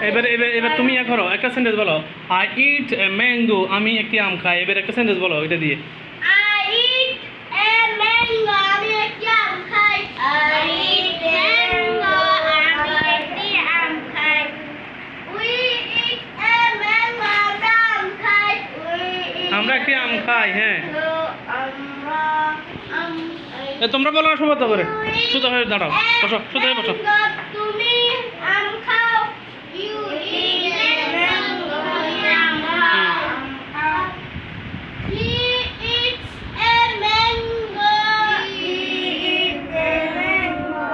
এবার এবার এবার তুমি ইয়া করো, একটা সেন্টেন্স বলো। আই ইট এ ম্যাঙ্গো, আমি একটি আম খাই। এবার একটা সেন্টেন্স বলো এটা দিয়ে। I eat a mango. আমি একটি আম খাই। I eat mango. আমি একটি আম খাই। We eat a mango. আমরা আম খাই। আমরা একটি আম খাই, হ্যাঁ। আমরা আম খাই। তোমরা বলো না সুবদ্ধ করে, সোজা হয়ে দাঁড়াও, বসো, সোজা হয়ে বসো। তুমি আম খাও। You eat a mango. আম খাও। He eats a mango. He eats a mango.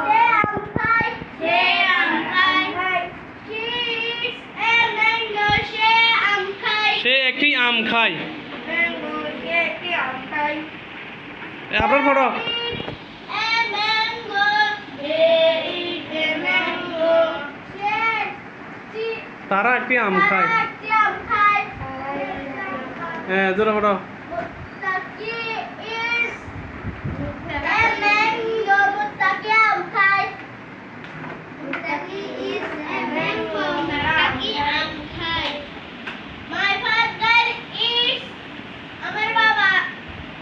সে আম খায়। সে আম খায়। She eats a mango. সে আম খায়। সে একটি আম খায়। Mango. সে একটি আম খায়। আবার পড়ো। A mango. They eat a mango. তারা একটি আম খায়। একটি আম খায়। হ্যাঁ, জোরে পড়ো। মুত্তাকি is a mango. মুত্তাকি আম খায়। মুত্তাকি is a mango. মুত্তাকি আম খায়। My father is আমার বাবা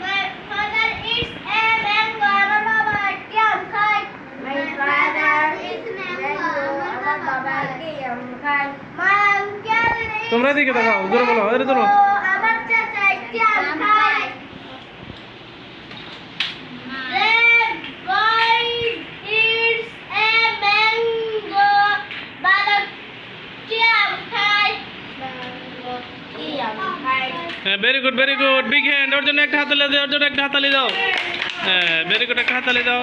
My father is a mango. আমার বাবা একটি আম খায়। My father is mango. আমার বাবা একটি আম খায়। My uncle is তোমরা এদিকে দেখাও, জোরে বলো, আরে জোরে। আমার চাচা একটি আম খায়। Red boy eats a mango. বালকটি আম খায়। বালকটি আম খায়। হ্যাঁ, very good, very good, big hand. ওর জন্য একটা হাতালি দাও, ওর জন্য একটা হাতালি দাও। হ্যাঁ, ভেরি গুড, একটা হাতালি দাও।